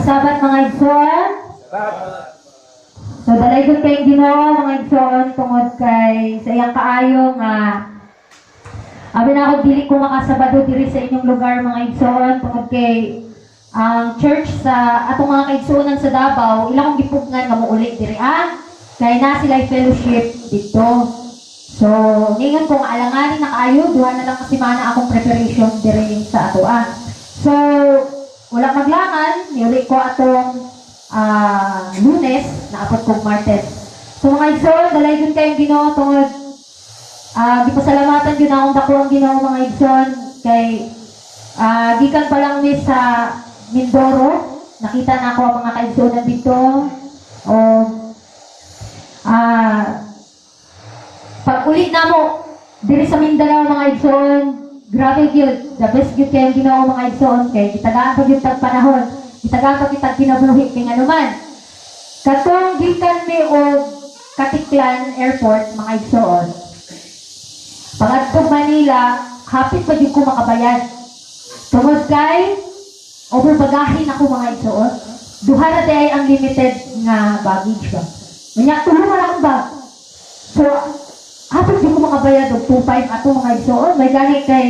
Sabat mga igsoon. So dalay gud kay Ginoo mga igsoon tungod kay sa iyang kaayo nga abi na ako dili ko makasabado diri sa inyong lugar mga igsoon tungod kay ang church sa atong mga kaigsuonan sa Davao ila kong gipugnan nga mouli diri kay na sila fellowship dito. So ningon kong alanganin na kaayo duha na lang kasi mana akong preparation diri sa ato So wala maglangan niuli ko atong Lunes na apot kong Martes. So mga igsoon dalay gyud kayong Ginoo tungod gipasalamatan gyud akong dako ang Ginoo mga igsoon kay gikan pa lang ni sa Mindoro, nakita na ako ang mga kaigsuonan dito. O pag ulit na mo diri sa Mindanao mga igsoon, grabe gyud, the best gyud kay Ginoo mga igsoon kay gitagaan pa gyud tag panahon, gitagaan pa kitag kinabuhi kay nganuman. Katong gikan mi og Katiklan Airport mga igsoon. Pag-adtong Manila, hapit pa gyud ko makabayad. Tungod kay overbagahin ako mga igsoon. Duha na day ang limited nga baggage ba. Unya tulungan akong bag. So, hapit di ko makabayad og 2.5 ato mga igsoon. May gani kay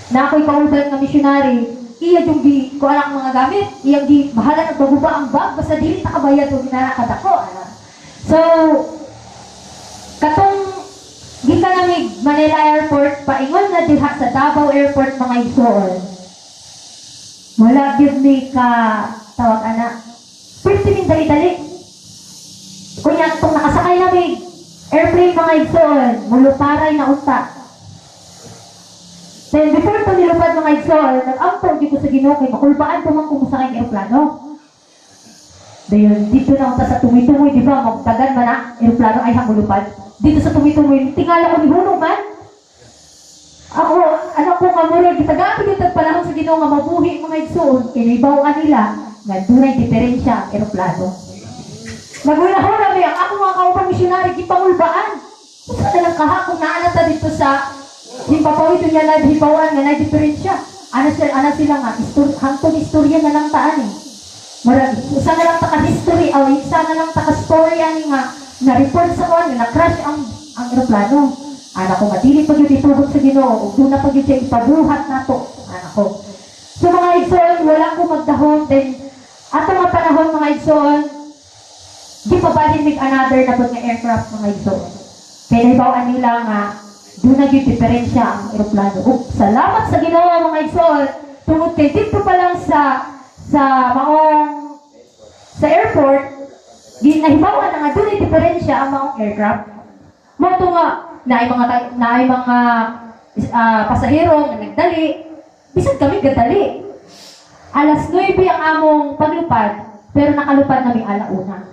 na ako'y kauban nga missionary. Iya yung di ko anak mga gamit. Iya di bahala na baguba ang bag. Basta dili nakabayad og ginanakadako. So, katong gikan namig Manila Airport, paingon na diha sa Davao Airport mga igsoon. Wala gyud ni ka tawag ana. Pwede min dali-dali. Kunya itong nakasakay namin airplane mga igsoon, muluparay na unta. Then before ito nilupad mga igsoon, nag-ampong dito sa Ginoo kay makulbaan po man kung sakay ng aeroplano. Dayon, dito na unta sa tumi-tumoy, di ba? Magtagan man na, aeroplano ay hamulupad. Dito sa tumi-tumoy, tingala ko ni Hunong man. Ako, ano ko nga mula, gitagamit yung tagpanahon sa Ginoo nga mabuhi mga igsoon, kinibawaan nila, nga dunay diferensya ang aeroplano. Nagula-hula ba ang ako mga kaupang misyonary, gipangulbaan. Kung na lang kahapon na anata dito sa himpapawito niya na hipawaan nga na diferensya. Ana sila nga, hangtong istorya na lang taan eh. Marag, isa na lang taka-history, o isa na lang taka-story ani nga, na-report sa kanya, na-crash ang aeroplano. Anak ko, madili pag yung itugot sa Ginoo, o doon na pag yung ipabuhat na to, anak ko. So mga igsoon, wala ko magdahon, then, ato nga panahon mga igsoon, di pa ba din another na pag nga aircraft mga igsoon. Kaya naibawaan nila nga, doon na yung diferensya ang aeroplano. Salamat sa Ginoo mga igsoon, tungod kay dito pa lang sa airport, nahibawan na nga doon yung diferensya ang mga aircraft. Mato nga, naay mga pasahero nga nagdali, bisan kami gadali. Alas 9 ang among paglupad, pero nakalupad namin alauna.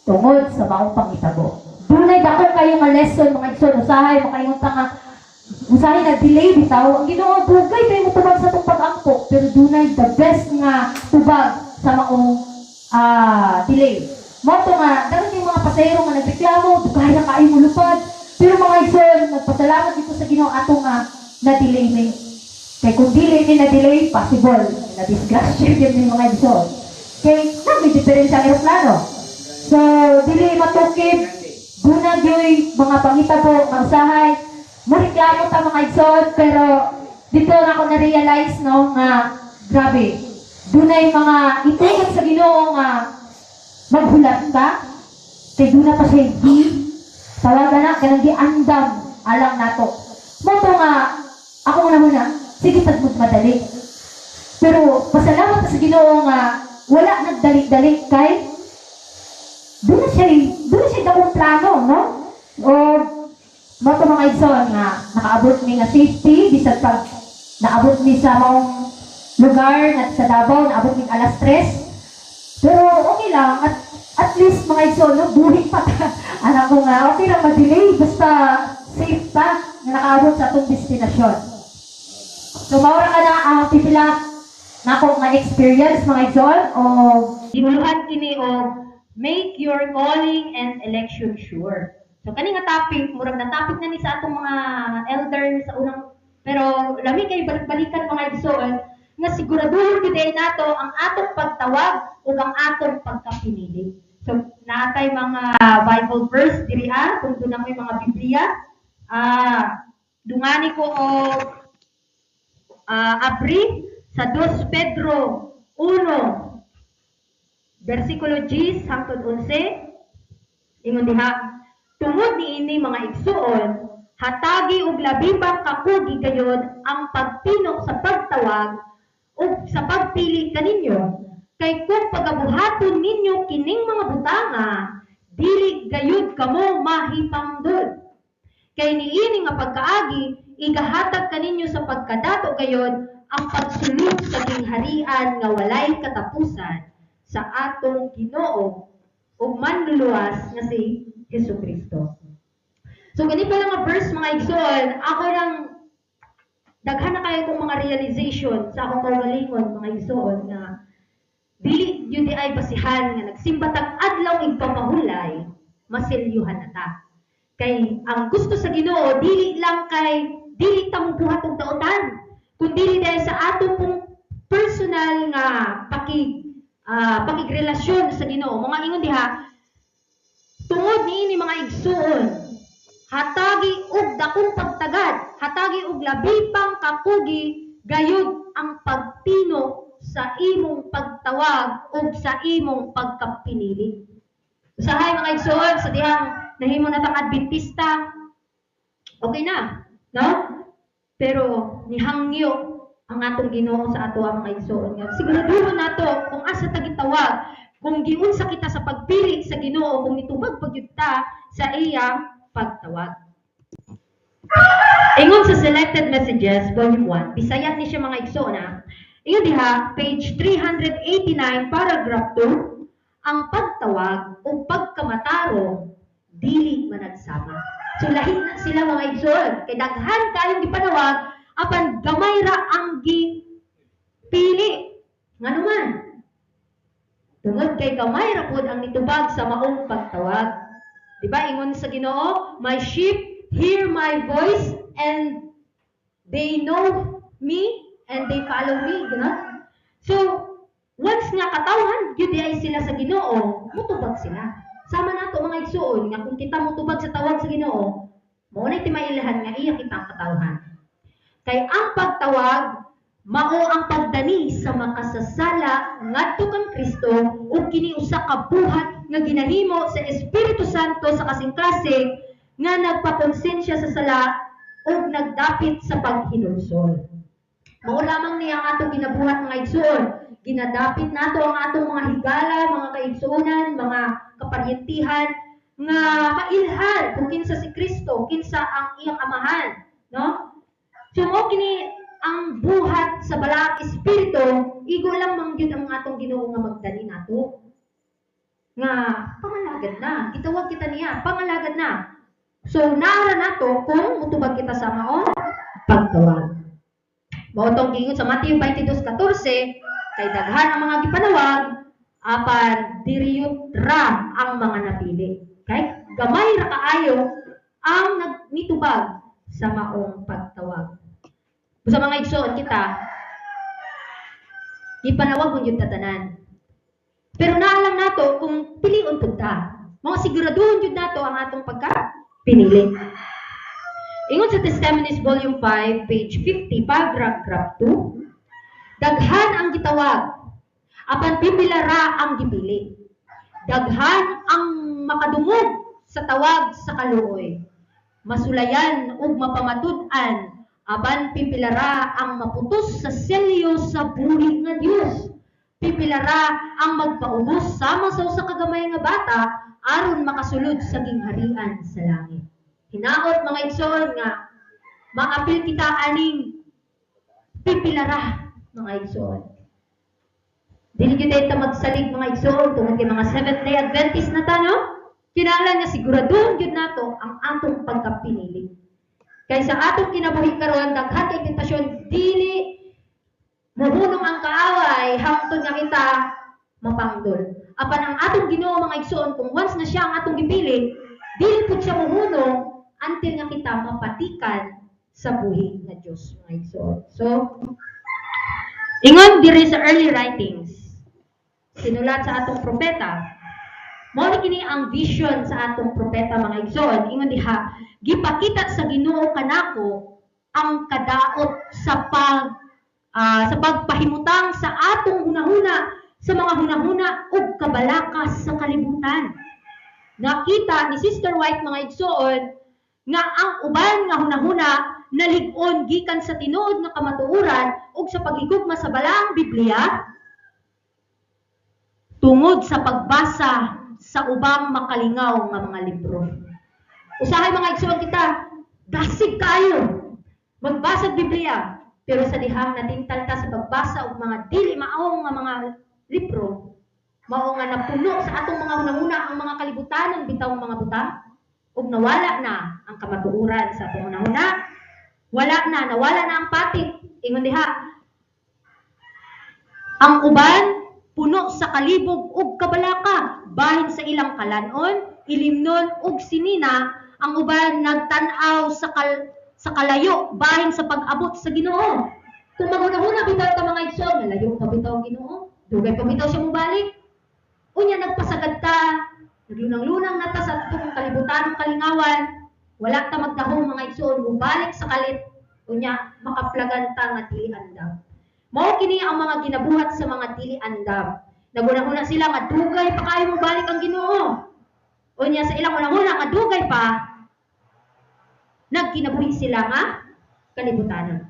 Tungod sa maong pangitabo. Dunay dako kayo nga lesson mga igsoon, usahay mo kayong usahay na delay bitaw. Ang Ginoo bugay kayo mo tubag sa itong pag-angkok, pero dunay the best nga tubag sa maong delay. Moto nga, dapat yung mga pasahero nga nagreklamo, dugay na kayo mo lupad. Pero mga igsoon, nagpasalamat dito sa Ginoo ato nga na-delay ni. Kaya kung delay ni na-delay, possible. Na-disgrasya din mga igsoon. Kaya may diferensya ang aeroplano. So, delay matukib, bunag yung mga pangitabo, mangsahay, mareklamo ta mga igsoon, pero dito na ako na-realize no, nga grabe. Dunay mga itugot sa Ginoo nga maghulat ka, kaya doon na pa siya tawagan na, kanang di andam alang nato. Moto nga, ako nga muna, sige tagmod madali. Pero pasalamat sa Ginoo nga wala nagdali-dali kay doon na siya dakong plano, no? O moto mga igsoon nga nakaabot mi nga safety, bisag pag naabot mi sa maong lugar at sa Davao, naabot mi alas 3. Pero okay lang, at least mga igsoon, no, buhi pa ta. Anak ko nga, okay lang ma-delay, basta safe pa na nakaabot sa atong destinasyon. So, maura ka na pipila na ako nga experience mga igsoon o inuluhan kini o make your calling and election sure. So, kani nga topic, murag na topic na ni sa atong mga elder sa unang, pero lami kayo balik-balikan mga igsoon, nga siguraduhon gid nato ang atong pagtawag ug ang atong pagkapinili. So natay mga Bible verse diri kung doon may mga Biblia. Dungani ko og abri sa 2 Pedro 1 versikulo 10 hangtod 11. Ingon diha, tungod niini mga igsuon, hatagi og labi pang kakugi gayud ang pagtinok sa pagtawag ug sa pagpili kaninyo. Kay kung pagabuhaton ninyo kining mga butanga, dili gayud kamo mahipangdod. Kay niini nga pagkaagi, igahatag kaninyo sa pagkadato gayod ang pagsulod sa gingharian nga walay katapusan sa atong Ginoo ug manluluwas nga si Hesukristo. So gani pa lang nga verse mga igsoon, ako lang daghan na kayo kong mga realization sa akong kaugalingon mga igsoon nga dili yun di ay basihan nga nagsimbatag adlaw igpapahulay, masilyuhan na ta. Kay ang gusto sa Ginoo dili lang kay dili ta mo buhat og daotan, kundi dahil sa ato pong personal nga pakigrelasyon sa Ginoo. Mga ingon diha, tungod niini mga igsuon, hatagi og dakong pagtagad, hatagi og labi pang kakugi gayud ang pagtino sa imong pagtawag ug sa imong pagkapinili. Usahay mga igsuon sa dihang nahimo na tang Adventista, okay na, no? Pero nihangyo ang atong Ginoo sa ato ang mga igsoon nga siguraduhon nato kung asa ta gitawag, kung giunsa kita sa pagpili sa Ginoo, kung nitubag pagyud ta sa iyang pagtawag. Ingon sa Selected Messages Volume 1, Bisaya ni siya mga igsoon na. Ingon diha, page 389, paragraph 2, ang pagtawag o pagkamataro dili managsama. So lahi na sila mga igsoon. Kay daghan kayong gipanawag apan gamay ra ang gipili. Ngano man? Tungod kay gamay ra pud ang nitubag sa maong pagtawag. Di ba ingon sa Ginoo, my sheep hear my voice and they know me and they follow me, gano'n? So once nga katawhan gyud ay sila sa Ginoo, mutubag sila. Sama nato mga igsuon nga kung kita motubag sa tawag sa Ginoo, mao nay timailahan nga iya kita ang katawhan. Kay ang pagtawag mao ang pagdani sa makasasala ngadto kang Kristo ug kini usa ka buhat nga ginahimo sa Espiritu Santo sa kasing-kasing nga nagpakonsensya sa sala ug nagdapit sa paghinulsol. Mao lamang niya ang atong ginabuhat mga igsuon. Ginadapit nato ang atong mga higala, mga kaigsuonan, mga kaparyentihan nga mailhan kung kinsa si Kristo, kinsa ang iyang amahan, no? So mo kini ang buhat sa balaang espiritu, igo lang mangyud ang atong Ginoo nga magdali nato. Nga pangalagad na, gitawag kita niya, pangalagad na. So naara nato kung mutubag kita sa maong pagtawag. Mao tong giingon sa Mateo 22:14, kay daghan ang mga gipanawag apan diriyot ra ang mga napili. Kay gamay ra kaayo ang nitubag sa maong pagtawag. Sa mga igsoon kita, gipanawag mo yung tatanan. Pero naalam nato kung pilion pud ta. Mga siguraduhon jud nato ang atong pagka-pinili. Ingon sa Testimonies Volume 5, page 50, paragraph 2, daghan ang gitawag, apan pipila ra ang gipili. Daghan ang makadungog sa tawag sa kaluoy. Masulayan ug mapamatud-an, apan pipila ra ang maputos sa selyo sa buhi nga Dios. Pipila ra ang magpaubos sama sa usa ka gamay nga bata aron makasulod sa gingharian sa langit. Hinaot mga igsoon nga maapil kita aning pipila ra mga igsoon. Dili gyud ta magsalig mga igsoon tungod kay mga Seventh-day Adventist na ta, no? Kinahanglan nga siguraduhon gyud nato ang atong pagkapinili. Kay sa atong kinabuhi karon daghan kay tentasyon dili mahunong ang kaaway hangtod nga kita mapangdol. Apan ang atong Ginoo mga igsoon kung once na siya ang atong gipili, dili pud siya mahunong until nga kita mapatikan sa buhi nga Dios mga igsoon. So Ingon diri sa early writings, sinulat sa atong propeta, mao ni kini ang vision sa atong propeta mga igsoon. Ingon diha, gipakita sa Ginoo kanako ang kadaot sa sa pagpahimutang sa atong hunahuna, sa mga hunahuna ug kabalakas sa kalibutan. Nakita ni Sister White mga igsoon nga ang uban nga hunahuna nalig-on gikan sa tinuod nga kamatuoran ug sa paghigugma sa balaang Biblia tungod sa pagbasa sa ubang makalingaw nga mga libro. Usahay mga igsoon kita, dasig kayo magbasa og Biblia, pero sa dihang natintal ta sa pagbasa og mga dili maong nga mga libro, mao nga napuno sa atong mga hunahuna ang mga kalibutanon bitaw mga butang, ug nawala na ang kamatuoran sa atong hunahuna, nawala na ang patit. Ingon diha, ang uban puno sa kalibog ug kabalaka, bahin sa ilang kalanon, ilimnon ug sinina, ang uban nagtan-aw sa kalayo, bahin sa pag-abot sa Ginoo. Kung maghunahuna bitaw ta mga igsoon, nalayo pa bitaw ang Ginoo, dugay pa bitaw siya mobalik. Unya nagpasagad ta, naglunang-lunang na ta sa atong kalibutan ng kalingawan, wala ta magdahong mga igsoon, mubalik sa kalit, unya makaplagan ta nga dili andam. Mao kini ang mga ginabuhat sa mga dili andam. Nagunahuna sila nga dugay pa kayo mobalik ang Ginoo. Unya sa ilang unang-una nga dugay pa, nagkinabuhi sila nga kalibutanon.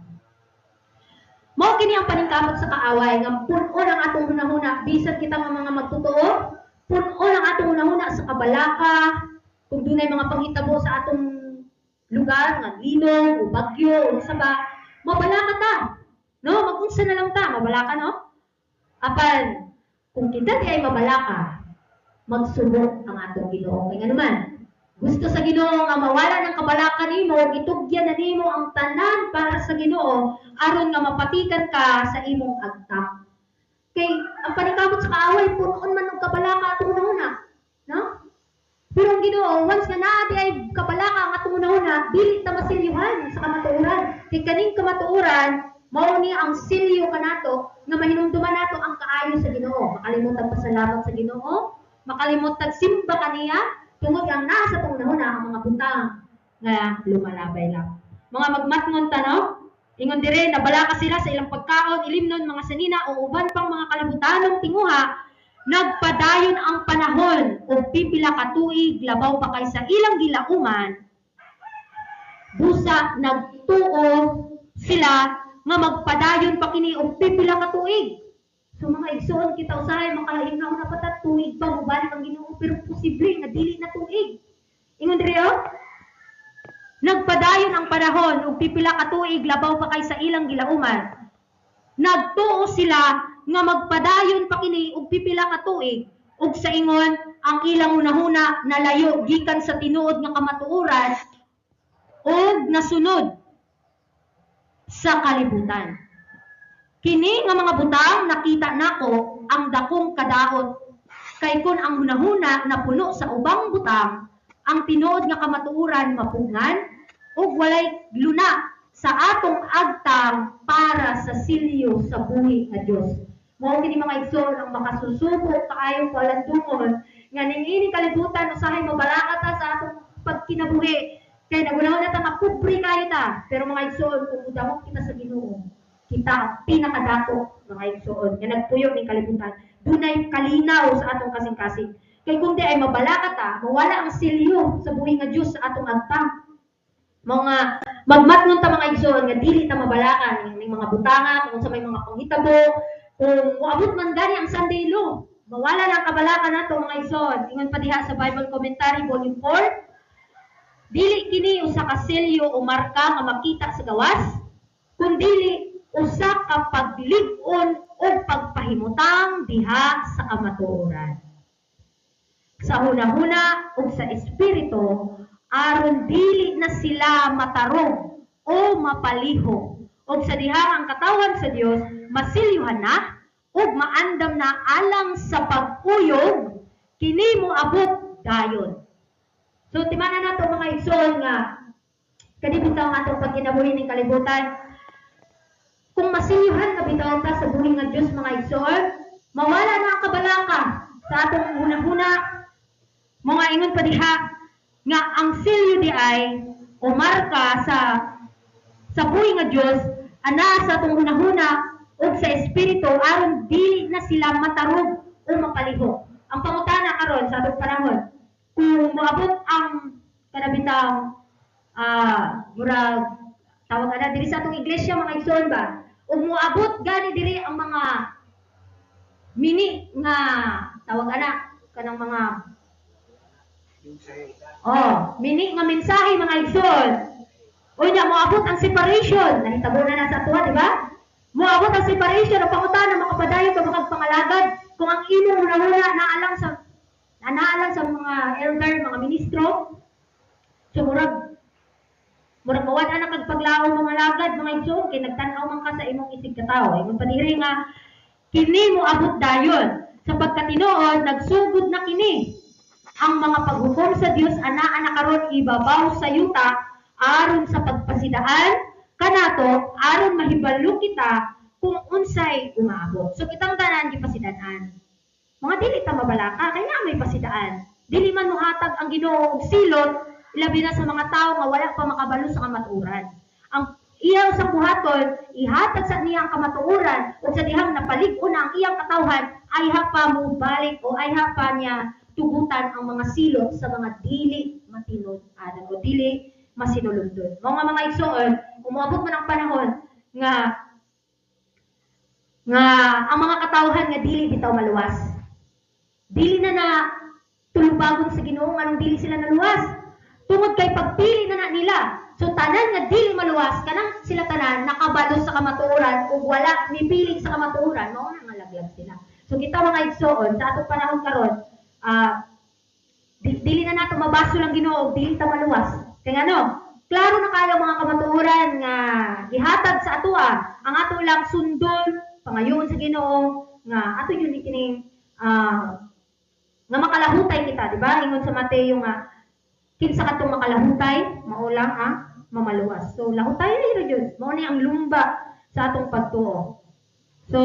Mao kini ang paningkamot sa kaaway nga punon ang atong hunahuna bisan kita nga mga magtotoo, punon ang atong hunahuna sa kabalaka, kung dunay mga panghitabo sa atong lugar nga linog o bagyo o sa ba, mabalaka ta. No, magunsa na lang ta, mabalaka no? Apan kung kita di ay mabalaka, magsubok ang atong Ginoo. Kaya naman, gusto sa Ginoo nga mawala ng kabalaka nimo, gitugyan na nimo ang tanan para sa Ginoo aron nga mapatikan ka sa imong agtak. Kay ang paningkamot sa kaaway punon man og kabalaka atong una, no? Pero ang Ginoo once nga naa di ay kabalaka ang atong una, dili ta masilyuhan sa kamatuoran. Kay kaning kamatuoran mao ni ang silyo kanato nga mahinumduman nato ang kaayo sa Ginoo. Makalimutan pasalamat sa Ginoo, makalimutan simba kaniya, tungod ang nasa tong nahuna ang mga butang nga lumalabay lang. Mga magmatngon ta no? Ingon dire nabalaka sila sa ilang pagkaon, ilimnon mga sanina o uban pang mga kalibutanong tinguha, nagpadayon ang panahon o pipila ka tuig labaw pa kay sa ilang gilauman. Busa nagtuo sila nga magpadayon pa kini og pipila ka tuig. So mga igsoon kita usahay makalain na una patat tuig pa mobalik ang Ginoo pero posible nga dili na tuig. Ingon diri nagpadayon ang panahon ug pipila ka tuig labaw pa kay sa ilang gilauman. Nagtuo sila nga magpadayon pa kini og pipila ka tuig ug sa ingon ang ilang hunahuna nalayo gikan sa tinuod nga kamatuoran ug nasunod sa kalibutan. Kini nga mga butang nakita nako ang dakong kadaot kay kun ang hunahuna napuno sa ubang butang, ang tinuod nga kamatuoran mapungan ug walay luna sa atong agtang para sa silyo sa buhi nga Dios. Mao kini mga igsoon ang makasusubo kaayo kalandungon nga ning ini kalibutan usahay mabalaka ta sa atong pagkinabuhi. Kaya nagunaw na ta makupri kayo ta. Pero mga igsoon, kung udamok kita sa Ginoo, kita ang pinakadako mga igsoon. Nga nagpuyo ng kalibutan. Dunay kalinaw sa atong kasing-kasing. Kaya kung di ay mabalaka ta, mawala ang silyo sa buhi nga Diyos sa atong agtang. Mga magmatnon ta mga igsoon, nga dili ta mabalakan ng mga butanga, kung sa may mga panghitabo, kung muabot man gani ang Sunday law. Mawala lang kabalaka nato mga igsoon. Ingon pa diha sa Bible Commentary, Volume 4, dili kini usa ka selyo o marka nga makita sa gawas, kundi usa ka paglig-on o pagpahimutang diha sa kamatuoran. Sa hunahuna ug sa espiritu, aron dili na sila matarong o mapaliho, ug sa diha ang katawan sa Dios masilyuhan na ug maandam na alang sa pag-uyog, kini moabot dayon. So, timanan nato mga igsoon nga kanibitaw nga atong pagkinabuhi ng kalibutan. kung masilyuhan na bitaw ta sa buhi nga Dios mga igsoon, mawala na ang kabalaka sa atong hunahuna mga ingon pa diha nga ang silyo di ay o marka sa buhi nga Dios ana sa atong hunahuna ug sa espiritu aron dili na sila matarog o mapalihok. Ang pangutana karon sa atong panahon, kung moabot ang kanabitang murag tawag ana diri sa atong iglesia mga igsoon ba, ug moabot gani diri ang mga mini nga tawag ana kanang mga mini nga mensahe mga igsoon. Unya moabot ang separation, nahitabo na sa tuwa, di ba? Moabot ang separation o pangutana makapadayon ka mga pangalagad kung ang imong una-una naalang sa mga elder, mga ministro. So murag mawad na kagpaglaom mga lagad mga igsoon kay nagtan-aw man ka sa imong isig katawo. Ingon pa diri nga kini moabot dayon sapagkat tinuod nagsugod na kini ang mga paghukom sa Dios ana karon ibabaw sa yuta aron sa pagpasidaan kanato aron mahibalo kita kung unsay umaabot. So kitang tanan gipasidaan. Mga dili ta mabalaka kaya may pasidaan. Dili man mohatag ang Ginoo og silot ilabi na sa mga tao nga wala pa makabalo sa kamatuoran. Ang iyang sa buhaton ihatag sa niya ang kamatuoran ug sa dihang napalig-on ang iyang katawhan ay pa mo balik o ay pa niya tugutan ang mga silot sa mga dili matinud-anan o dili masinulundon. Mga igsoon, umabot man ang panahon nga ang mga katawhan nga dili bitaw maluwas. Dili na tulubagon sa Ginoo nganong dili sila naluwas. Tungod kay pagpili na nila. So tanan nga dili maluwas kanang sila tanan nakabalo sa kamatuoran ug wala mipiling sa kamatuoran, mao na nga laglag sila. So kita mga igsoon sa atong panahon karon, dili na nato mabaso lang Ginoo, dili ta maluwas. Kaya ano, klaro na kayo mga kamatuoran nga gihatag sa atoa, ang ato lang sundol, pangayoon sa Ginoo, nga ato yun kining nga makalahutay kita, di ba? Ingon sa Mateo nga, kinsa katong makalahutay, mao lang mamaluwas. So lahutay na yun, mao ni ang lumba sa atong pagtuo. So,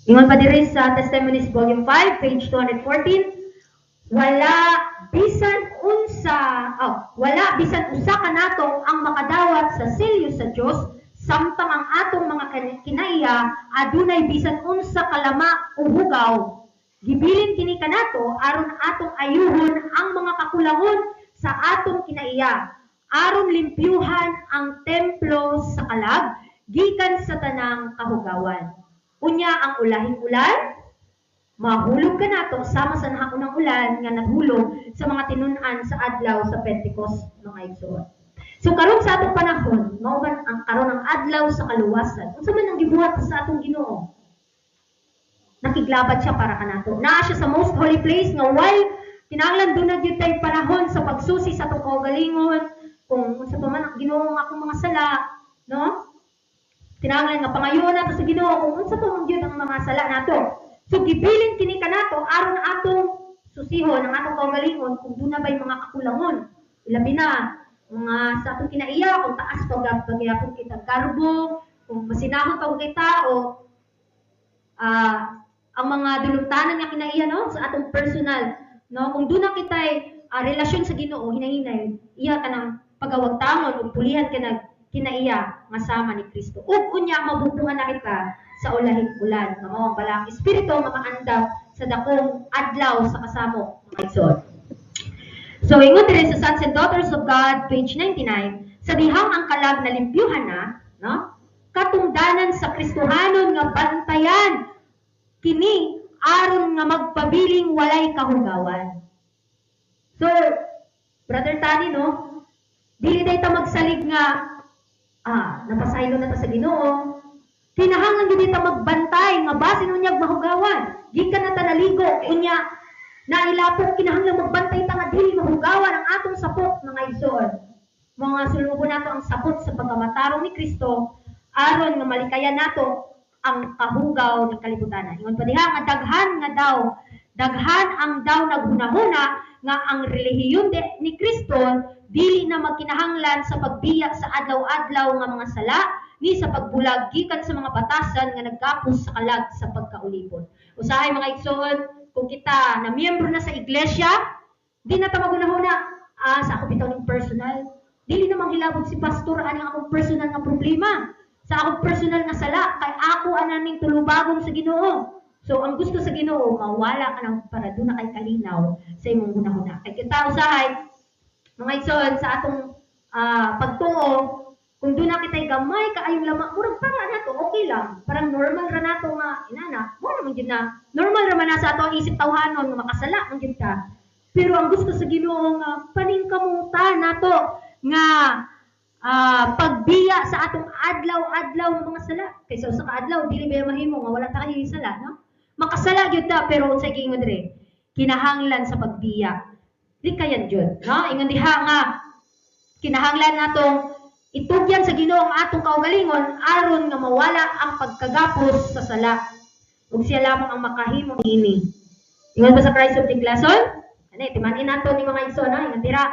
ingon pa diri sa Testimonies Volume 5, page 214, wala bisan usa kanatong ang makadawat sa selyo sa Dios samtang ang atong mga kinaiya adunay bisan unsa kalama o hugaw. Gibilin kini kanato aron atong ayuhon ang mga kakulangon sa atong kinaiya aron limpyuhan ang templo sa kalag gikan sa tanang kahugawan. Unya ang ulahing ulan mahulog ka nato sama sa nahaunang ulan nga naghulog sa mga tinun-an sa adlaw sa Pentecost mga igsoon. So karon sa atong panahon, mao man ang karon ang adlaw sa kaluwasan. Unsa man ang gibuhat sa atong Ginoo? Nakiglabad siya para kanato. Naa siya sa most holy place nga while kinahanglan dunay gyud tay panahon sa pagsusi sa atong kaugalingon, kung unsa pa man ang Ginoo nga akong mga sala, no? Kinahanglan nga pangayoon nato sa Ginoo kung unsa pa man gyud ang mga sala nato. So gibilin kini kanato aron atong susihon ang atong kaugalingon kung duna bay mga kakulangon. Ilabi na mga sa atong kinaiya kung taas pagyapon kita karbo, kung masinahon pa kita o ang mga dulumtanan nga kinaiya no sa atong personal no kung duna kitay relasyon sa Ginoo hinahinay iya kanang pagawagtangon ug pulihan ka kinaiya nga sama ni Kristo. Ug unya mabubuhan na kita sa ulahing ulan nga mao ang balang espiritu nga maandam sa dakong adlaw sa kasamo mga igsoon. So ingon diri sa Sons and Daughters of God page 99, sa dihang ang kalag na limpyuhan na, no? Katungdanan sa Kristohanon nga bantayan kini aron nga magpabiling walay kahugawan. So Brother Tani no, dili day ta magsalig nga napasaylo na ta sa Ginoo. Kinahanglan gyud ta magbantay nga basin unyag mahugawan. Gikan na ta naligo unya nailapok kinahanglan magbantay ta nga dili mahugawan ang atong sapot mga igsoon. Mga sulubon nato ang sapot sa pagkamatarong ni Kristo aron nga malikayan nato ang kahugaw ni kalibutan. Ingon pa diha nga daghan ang daw naghunahuna nga ang relihiyon ni Kristo dili na magkinahanglan sa pagbiya sa adlaw-adlaw nga mga sala ni sa pagbulag gikan sa mga batasan nga naggapos sa kalag sa pagkaulipon. Usahay mga igsoon, kung kita na miyembro na sa iglesia, di na ta magunahuna, sa ako bitaw ning personal. Dili namang hilabot si pastor ani akong personal nga problema. Sa akong personal nga sala kay ako ananing tulubagong sa Ginoo. So ang gusto sa Ginoo mawala ka nang para doon na kay kalinaw sa imong hunahuna. Kay kita usahay mga igsoon sa atong pagtuo, kung doon na kita'y gamay kaayong lamang, murag para na to, okay lang. Parang normal ra na to nga, inana, mo naman yun na, normal ra man na sa ato ang isip tawhanon nga makasala man yun ka. Pero ang gusto sa Ginoo nga paningkamutan nato nga pagbiya sa atong adlaw-adlaw ng mga sala. Kaysa sa kaadlaw dili ba mahimo nga wala ta kay sala, no? Makasala gyud ta pero unsay giingon dire? Kinahanglan sa pagbiya. Di kayan jud, no? Ingon diha nga kinahanglan natong itugyan sa Ginoo ang atong kaugalingon aron nga mawala ang pagkagapos sa sala. Ug siya lamang ang makahimo ini. Ingon ba sa Christ of the Glason? Ani timanin nato ni mga igsoon, no? Ingon dira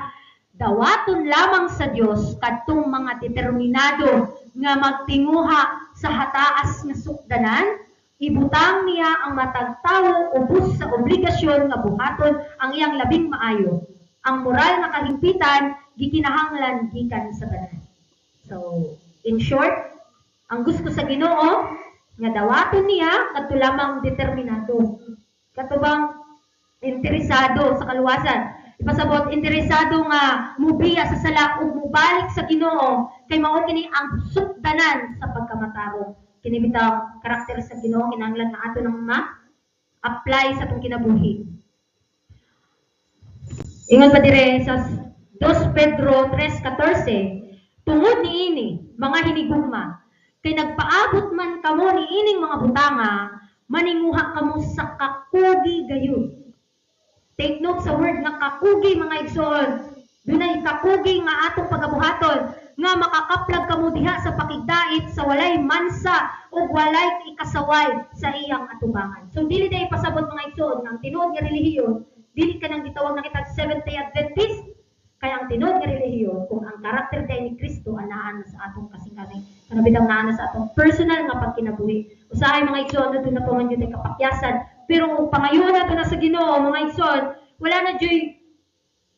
dawaton lamang sa Dios kadtong mga determinado nga magtinguha sa hataas nga sukdanan, ibutang niya ang matag tawo ubos sa obligasyon nga buhaton ang iyang labing maayo. Ang moral nga kahimpitan gikinahanglan gikan sa tanan. So, in short, ang gusto sa Ginoo nga dawaton niya kadto lamang determinado. Katubang interesado sa kaluwasan. Ipasabot interesado nga mubiya sa sala ug mubalik sa Ginoo kay mao kini ang sukdanan sa pagkamatarong. Kini bitaw karakter sa Ginoo kinahanglan nga ato nang ma-apply sa atong kinabuhi. Ingon pa dire sa 2 Pedro 3:14, tungod niini mga hinigugma kay nagpaabot man kamo niining mga butanga maninguha kamo sa kakugi gayon. Take note sa word nga kakugi mga igsoon. Dunay kakugi nga atong pagabuhaton nga makakaplag kamo diha sa pakigdait sa walay mansa o walay ikasaway sa iyang atubangan. So dili day pasabot mga igsoon nga ang tinuod nga relihiyon, dili ka nang gitawag na kita Seventh-day Adventist. Kaya ang tinuod nga relihiyon kung ang karakter day ni Kristo anaan sa atong kasing-kasing kanabitang naan sa atong personal nga pagkinabuhi. Usahay mga igsoon na doon na paman yun ay kapakyasan. Pero kung pangayon na na sa Ginoo mga igsoon, wala na joy,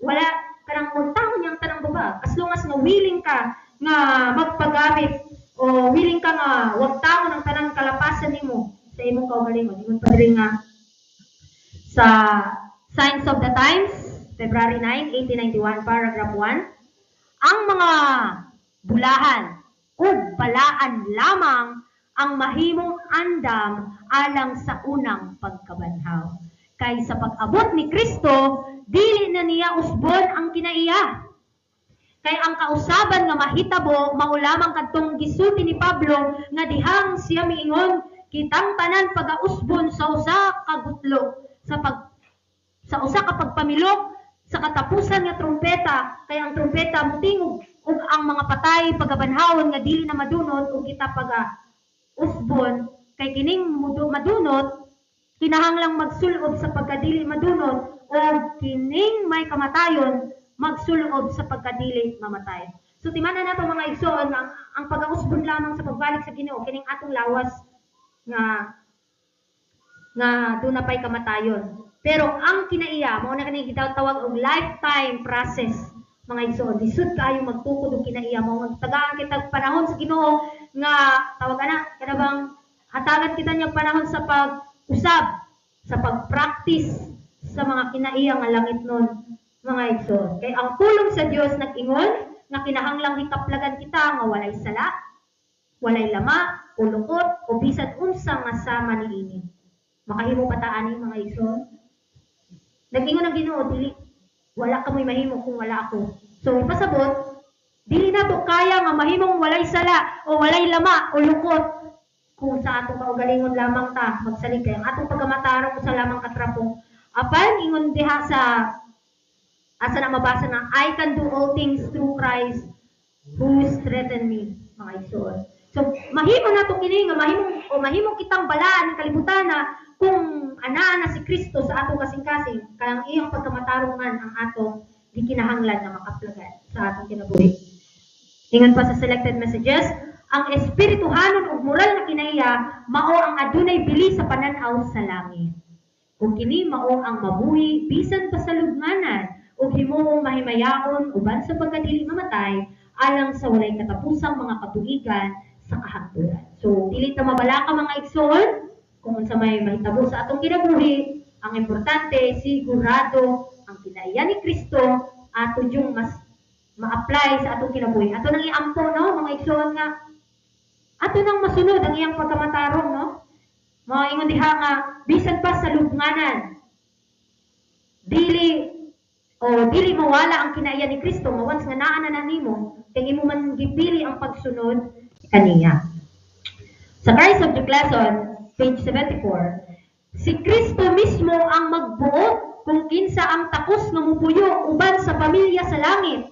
wala kanang muntahon niyang tanang baba. As long as nga willing ka nga magpagamit o willing ka nga wag tawo ng tanang kalapasan nimo sa imong kaugalingon. Ingon pa rin nga sa Signs of the Times, February 9, 1891, paragraph 1, ang mga bulahan o balaan lamang ang mahimong andam alang sa unang pagkabanhaw. Kay sa pag-abot ni Kristo, dili na niya usbon ang kinaiya. Kay ang kausaban nga mahitabo, mao lamang kadtong gisulti ni Pablo nga dihang siya miingon, kitang tanan pagausbon sa usa ka gutlo, sa usa ka pagpamilok, sa katapusan nga trumpeta, kay ang trumpeta mutingog ug ang mga patay pagabanhawon nga dili na madunot ug kita usbon kay kining madunot kinahanglang magsulob sa pagkadili madunot o kining may kamatayon magsulob sa pagkadili mamatay. So timanan nato mga igsoon ang pag-usbon lamang sa pagbalik sa Ginoo kining atong lawas nga doon na pa'y kamatayon. Pero ang kinaiya mao na kani gitawag og lifetime process mga igsoon. Lisod kaayo magtukod og kinaiya mo magtagaan kita panahon sa Ginoo nga tawag ana kada bang hatagan kita niyang panahon sa pag-usab sa pag-practice sa mga kinaiya nga langit nun mga igsoon. Kay ang pulong sa Dios nag-ingon nga kinahanglang hikaplagan kita nga walay sala, walay lama, o lukot, o bisan unsa nga sama niini. Makahimo pa ta ani mga igsoon. Nag-ingon ang Ginoo dili wala ka mo'y mahimo kung wala ako. So ipasabot dili na to kaya nga mahimong walay sala o walay lama o lukot kung sa atong kaugalingon lamang ta magsalig kay ang atong pagkamatarong sa lamang katrapong apan ingon diha sa asa na mabasa na I can do all things through Christ who strengthens me mga igsoon. So mahimo na to kini nga mahimong kitang balaan ng kalibutan na kung anaa na si Kristo sa atong kasing-kasing kang iyang pagkamatarongan ang atong gikinahanglan na makaplagan sa atong kinabuhi. Ingon pa sa selected messages, ang espirituhanon ug moral nga kinaiya mao ang adunay bili sa pananaw sa langit. Ug kini mao ang mabuhi bisan pa sa lubnganan ug himuong mahimayaon uban sa pagkadili mamatay alang sa walay katapusang mga katuigan sa kahagturan. So dili ta mabalaka mga igsoon kung unsa may mahitabo sa atong kinabuhi, ang importante sigurado ang kinaiya ni Kristo ato yung mas ma-apply sa atong kinabuhi. Ato nang iampo no mga igsoon nga ato nang masunod ang iyang pagkamatarong no. Mga ingon diha nga bisan pa sa lubnganan dili mawala ang kinaiya ni Kristo nga once nga naa na nimo kay imo man gipili ang pagsunod kaniya. Sa Christ of the Lesson, page 74, si Kristo mismo ang magbuot kung kinsa ang takos nga mupuyo uban sa pamilya sa langit.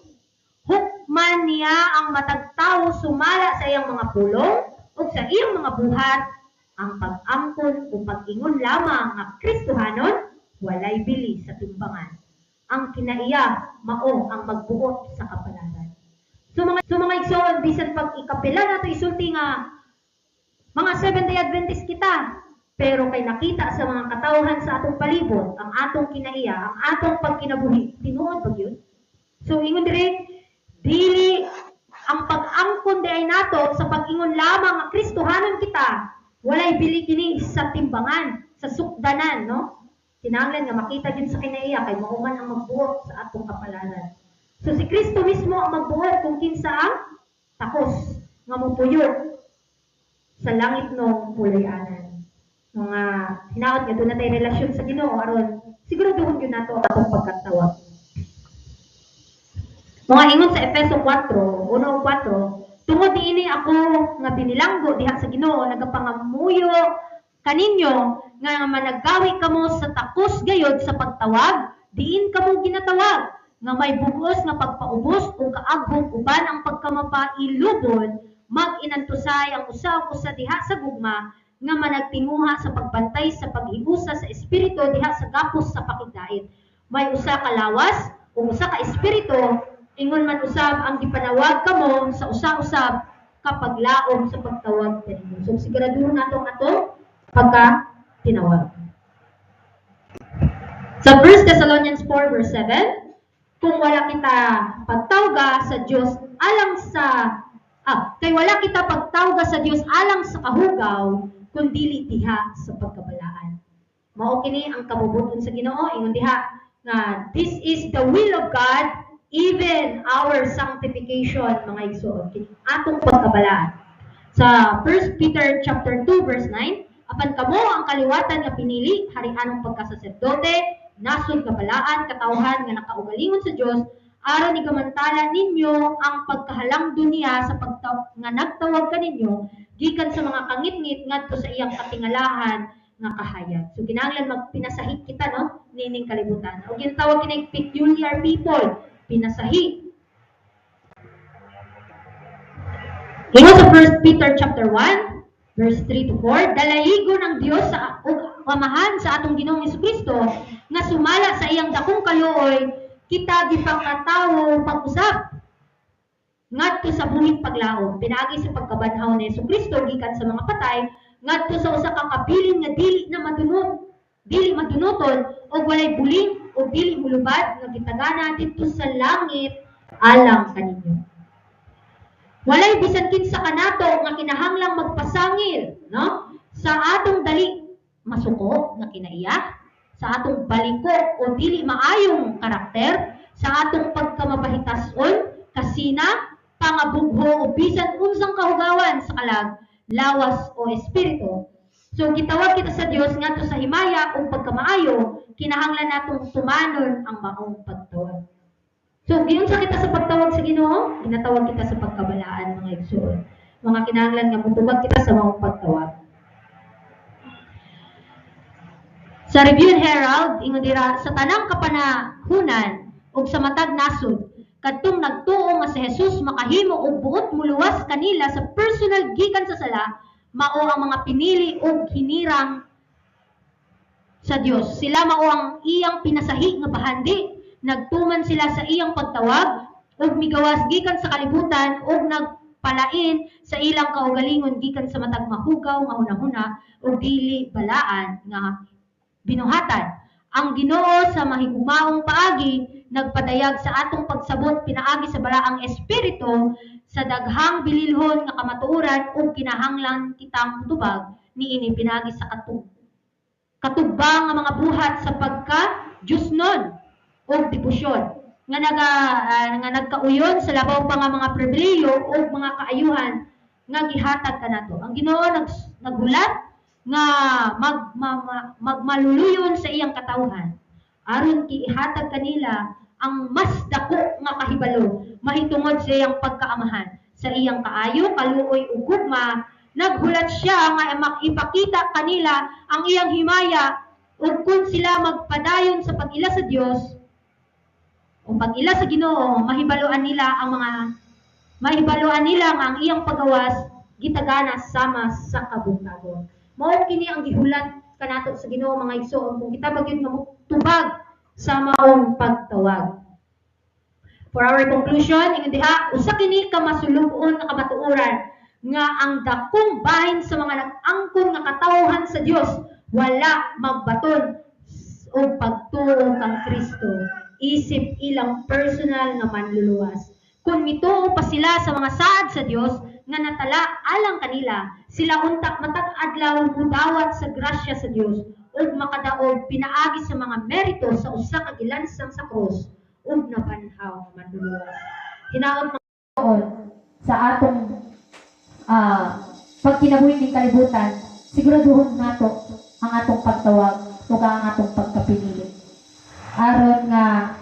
Hukman niya ang matag tawo sumala sa iyang mga pulong o sa iyang mga buhat, ang pag-angkon o pag-ingon lamang nga Kristohanon, walay bili sa timbangan. Ang kinaiya, mao ang magbuot sa kapalaran. So mga igsoon, bisan pag ikapila nato isulti nga mga Seventh-day Adventist kita, pero kay nakita sa mga katawhan sa atong palibot, ang atong kinaiya, ang atong pagkinabuhi, tinuod ba yun? So ingon dire, dili ang pag-angkon di ay nato sa pag-ingon lamang nga Kristohanon kita, walay bili kini sa timbangan, sa sukdanan, no? Kinahanglan nga makita gyud sa kinaiya kay mao man ang magbuot sa atong kapalaran. So si Kristo mismo ang magbuot kung kinsa ang takos nga mopuyo sa langit no pulayanan. Mga hinaot nga doon na tayo relasyon sa Ginoo aron siguraduhon gyud nato ang atong pagkatawag. Mga ingon sa Efeso 4:1-4, tungod niini ako nga binilanggo diha sa Ginoo nagapangamuyo kaninyo nga managgawi kamo sa takos gayod sa pagtawag, diin kamo ginatawag nga may bugos nga pagpaubos o kaaghog uban ang pagkamapailubon mag-inantusay ang usa diha sa gugma nga managtinguha sa pagbantay sa pag-iusa sa espiritu diha sa gapos sa pakigdait. May usa ka lawas o usa ka espiritu, ingon man usab ang gipanawag kamo sa usa-usab kapag laom sa pagtawag kaninyo. So siguraduhon nato ato pagka tinawag. Sa 1 Thessalonians 4:7, kung wala kita pagtawga sa Dios alang sa kay wala kita pagtawga sa Dios alang sa kahugaw kun dili diha sa pagkabalaan. Mao kini ang kabubuton sa Ginoo ingon diha nga this is the will of God, even our sanctification, mga igsoon, atong pagkabalaan. Sa 1 Peter chapter 2 verse 9, apan kamo ang kaliwatan nga pinili harianong pagkasaserdote, nasod nga balaan, katawhan nga nakaugalingon sa Dios, aron igamantala ninyo ang pagkahalangdo niya sa nga nagtawag kaninyo gikan sa mga kangit-ngit ngadto sa iyang katingalahan nga kahayag. So kinahanglan magpinasahit kita no nining kalibutan. O ginatawag kini peculiar people, pinasahi. Ingon sa 1 Peter chapter 1 verse 3-4, dalayigon ang Dios sa amahan sa atong Ginoong Jesucristo nga sumala sa iyang dakong kaluoy kita gipangkatawo pag-usab ngadto sa buhing paglaom pinaagi sa pagkabanhaw ni Jesucristo gikan sa mga patay ngadto sa usa ka kabilin nga dili madunoton og walay buling o dili mulubad nga gitagana didto sa langit alang kaninyo. Walay bisan kinsa kanato nga kinahanglang magpasangil, no? Sa atong dali masuko nga kinaiya, sa atong baliko o dili maayong karakter, sa atong pagkamapahitason, kasina, pangabugho o bisan unsang kahugawan sa kalag, lawas o espiritu. So gitawag kita sa Dios ngadto sa himaya o pagkamaayo, kinahanglan natong tumanon ang maong pagtawag. So giunsa kita sa pagtawag sa Ginoo, ginatawag kita sa pagkabalaan, mga igsoon. Mga kinahanglan nga mutubag kita sa maong pagtawag. Sa Review and Herald, ingon dira sa tanang kapanahunan ug sa matag nasod, kadtong nagtuo nga si Jesus makahimo og buot muluwas kanila sa personal gikan sa sala, mao ang mga pinili og hinirang sa Dios. Sila mao ang iyang pinasahi nga bahandi, nagtuman sila sa iyang pagtawag ug migawas gikan sa kalibutan ug palain sa ilang kaugalingon gikan sa matag mahugaw nga hunahuna o dili balaan nga binuhatan. Ang Ginoo sa mahigumaong paagi nagpadayag sa atong pagsabot pinaagi sa balaang espiritu sa daghang bililhon nga kamatuoran ug kinahanglan kitang mutubag niini pinaagi sa katubang nga mga buhat sa pagka Diosnon o debosyon nga nagkauyon sa labaw pa nga mga pribileyo o mga kaayuhan nga gihatag kanato. Ang Ginoo naghulat nga magmaluluyon sa iyang katawhan aron ihatag kanila ang mas dako nga kahibalo mahitungod sa iyang pagkaamahan sa iyang kaayo, kaluoy ug gugma. Naghulat siya nga makipakita kanila ang iyang himaya ug kung sila magpadayon sa pag-ila sa Dios o pag-ila sa Ginoo, mahibaluan nila nga ang iyang pagawas gitagana sama sa kabungkagon. Mao kini ang gihulat kanato sa Ginoo mga igsoon kung kita bagyon nga tubag sa maong pagtawag. For our conclusion, ingon diha, usa kini ka masulubon nga kamatuoran nga ang dakong bahin sa mga nag-angkon nga katawhan sa Dios wala magbaton o pagtuo kang Kristo isip ilang personal nga manluluwas. Kung mituo pa sila sa mga saad sa Dios nga natala alang kanila, sila unta matag adlaw mudawat sa grasya sa Dios ug makadaog pinaagi sa mga merito sa usa ka gilansang sa krus ug nabanhaw nga manluluwas. Hinaot sa atong pagkinabuhi ng kalibutan, siguraduhon nato ang atong pagtawag o ang atong pagkapinili. Aron nga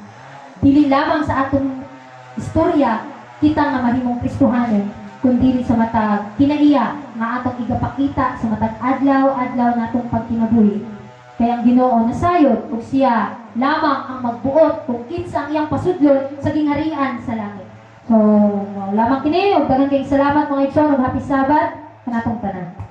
dili lamang sa atong istorya kita nga mahimong Kristohanon, kundi sa matag kinaiya nga atong igapakita sa matag adlaw natong pagkinabuhi. Kaya ang Ginoo nasayod ug siya lamang ang magbuot kung kinsa ang iyang pasudlon sa gingharian sa langit. So, lamang kini ug daghang kayong salamat mga igsoon ug happy Sabbath kanatong tanan.